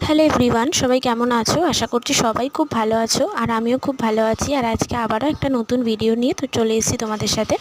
Hello everyone, সবাই কেমন আছো? আশা করছি সবাই খুব ভালো আছো, আর আমিও খুব ভালো আছি। আর আজকে আবারও একটা নতুন ভিডিও নিয়ে তো চলে এসেছি তোমাদের সাথে।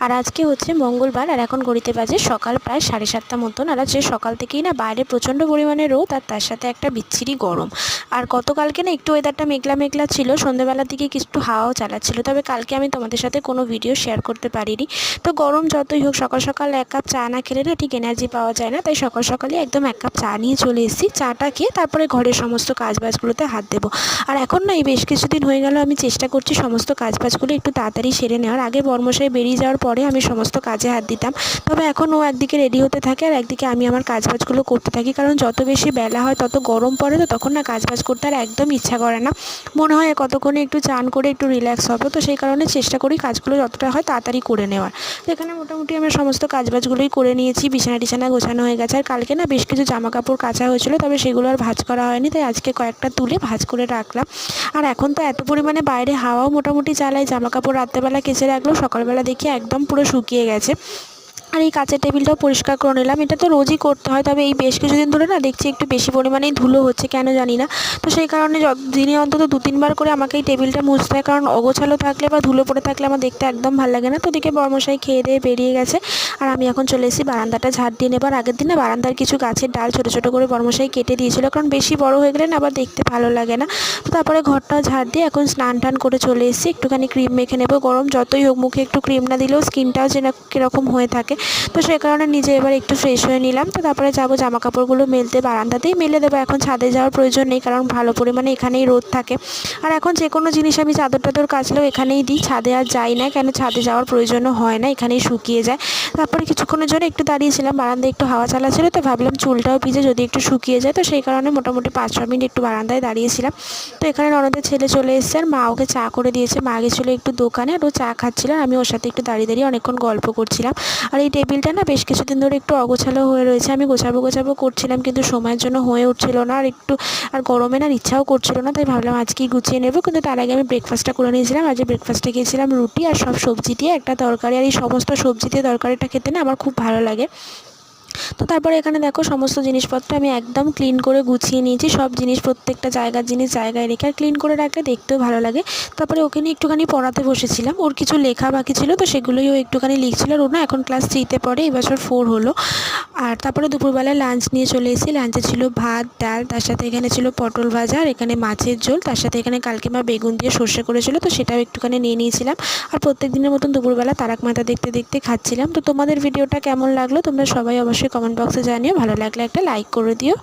আর আজকে হচ্ছে মঙ্গলবার, আর এখন ঘড়িতে বাজে সকাল প্রায় 7:30 মতন। আর আজকে সকাল থেকেই না বাইরে প্রচণ্ড পরিমাণে রোদ, আর তার সাথে একটা বিচ্ছিরি গরম। আর গতকালকে না একটু ওয়েদারটা মেঘলা মেঘলা ছিল, সন্ধ্যেবেলার দিকে একটু হাওয়াও চালাচ্ছিল। তবে কালকে আমি তোমাদের সাথে কোনো ভিডিও শেয়ার করতে পারিনি। তো গরম যতই হোক, সকাল সকাল এক কাপ চা না খেলে না ঠিক এনার্জি পাওয়া যায় না। তাই সকাল সকালই একদম এক কাপ চা নিয়ে চলে এসেছি। চাটা খেয়ে তারপরে ঘরের সমস্ত কাজবাজগুলোতে হাত দেবো। আর এখন না এই বেশ কিছুদিন হয়ে গেল আমি চেষ্টা করছি সমস্ত কাজবাজগুলো একটু তাড়াতাড়ি সেরে নেওয়ার। আগে বর্মশাই বেরিয়ে যাওয়ার পরে আমি সমস্ত কাজে হাত দিতাম। তবে এখন ও একদিকে রেডি হতে থাকে আর একদিকে আমি আমার কাজবাজগুলো করতে থাকি। কারণ যত বেশি বেলা হয় তত গরম পড়ে, তো তখন না কাজবাজ করতে আর একদম ইচ্ছা করে না। মনে হয় কতক্ষণে একটু চান করে একটু রিল্যাক্স হবে। তো সেই কারণে চেষ্টা করি কাজগুলো যতটা হয় তাড়াতাড়ি করে নেওয়ার। তো এখানে মোটামুটি আমি সমস্ত কাজবাজগুলোই করে নিয়েছি। বিছানা টিছানা গোছানো হয়ে গেছে। আর কালকে না বেশ কিছু জামা কাপড় কাচা হয়েছিল, তবে সেগুলো আর ভাঁজ করা হয়নি। তাই আজকে কয়েকটা তুলে ভাঁজ করে রাখলাম। আর এখন তো এত পরিমাণে বাইরে হাওয়াও মোটামুটি চালায়, জামা কাপড় রাত্রেবেলা কেচে রাখলেও সকালবেলা দেখি একদম পুরো শুকিয়ে গেছে। আর এই কাচের টেবিলটাও পরিষ্কার করে নিলাম। এটা তো রোজই করতে হয়, তবে এই বেশ কিছুদিন ধরে না দেখছি একটু বেশি পরিমাণেই ধুলো হচ্ছে, কেন জানি না। তো সেই কারণে দিনে অন্তত 2-3 বার করে আমাকে এই টেবিলটা মুছতে হয়। কারণ অগোছালো থাকলে বা ধুলো পড়ে থাকলে আমার দেখতে একদম ভালো লাগে না। তো ওদিকে বর্মশাই খেয়ে দিয়ে বেরিয়ে গেছে, আর আমি এখন চলে এসেছি বারান্দাটা ঝাড় দিয়ে নেবার। আগের দিনে বারান্দার কিছু গাছের ডাল ছোটো ছোটো করে বর্মশাই কেটে দিয়েছিল, কারণ বেশি বড় হয়ে গেলে না আবার দেখতে ভালো লাগে না। তো তারপরে ঘরটা ঝাড় দিয়ে এখন স্নান টান করে চলে এসেছি। একটুখানি ক্রিম মেখে নেবো। গরম যতই হোক মুখে একটু ক্রিম না দিলেও স্কিনটাও যেন কীরকম হয়ে থাকে। তো সেই কারণে নিজে এবার একটু ফ্রেশ হয়ে নিলাম। তো তারপরে যাবো জামা কাপড়গুলো মেলতে, বারান্দাতেই মেলে দেবো। এখন ছাদে যাওয়ার প্রয়োজন নেই, কারণ ভালো পরিমাণে এখানেই রোদ থাকে। আর এখন যে কোনো জিনিস আমি চাদর টাদর কাচলেও এখানেই দিই, ছাদে আর যাই না, কেন ছাদে যাওয়ার প্রয়োজনও হয় না, এখানেই শুকিয়ে যায়। তারপরে কিছুক্ষণের জন্য একটু দাঁড়িয়েছিলাম, বারান্দায় একটু হাওয়া চালাচ্ছিল, তো ভাবলাম চুলটাও ভিজে যদি একটু শুকিয়ে যায়। তো সেই কারণে মোটামুটি 5-6 মিনিট একটু বারান্দায় দাঁড়িয়েছিলাম। তো এখানে ননদের ছেলে চলে এসেছে, আর মা ওকে চা করে দিয়েছে। মা গেছিলো একটু দোকানে, আর ও চা খাচ্ছিল, আর আমি ওর সাথে একটু দাঁড়িয়ে দাঁড়িয়ে অনেকক্ষণ গল্প করছিলাম। আর এই টেবিলটা না বেশ কিছুদিন ধরে একটু অগোছালো হয়ে রয়েছে। আমি গোছাবো করছিলাম, কিন্তু সময়ের জন্য হয়ে উঠছিল না। আর গরমে না ইচ্ছাও করছিল না, তাই ভাবলাম আজকেই গুছিয়ে নেব। কিন্তু তার আগে আমি ব্রেকফাস্টটা করে নিয়েছিলাম। আজ ব্রেকফাস্টে খেয়েছিলাম রুটি আর সব সবজি দিয়ে একটা তরকারি। আর এই সমস্ত সবজি দিয়ে তরকারিটা খেতে না আমার খুব ভালো লাগে। তো তারপরে এখানে দেখো সমস্ত জিনিসপত্র আমি একদম ক্লিন করে গুছিয়ে নিয়েছি। সব জিনিস প্রত্যেকটা জায়গার জিনিস জায়গায় রেখে, আর ক্লিন করে রাখলে দেখতেও ভালো লাগে। তারপরে ওকে নিয়ে একটুখানি পড়াতে বসেছিলাম। ওর কিছু লেখা বাকি ছিল, তো সেগুলোই ও একটুখানি লিখছিল। আর ও না এখন ক্লাস 3-তে পড়ে, এবছর 4 হলো। আর তারপরে দুপুরবেলায় লাঞ্চ নিয়ে চলে এসেছি। লাঞ্চে ছিল ভাত, ডাল, তার সাথে এখানে ছিল পটল ভাজা, আর এখানে মাছের ঝোল, তার সাথে এখানে কালকে মা বেগুন দিয়ে সর্ষে করেছিল, তো সেটাও একটুখানি নিয়ে নিয়েছিলাম। আর প্রত্যেক দিনের মতন দুপুরবেলা তারক মেহতা দেখতে দেখতে খাচ্ছিলাম। তো তোমাদের ভিডিওটা কেমন লাগলো তোমরা সবাই অবশ্যই কমেন্ট বক্সে জানিও। ভালো লাগলে একটা লাইক করে দিও।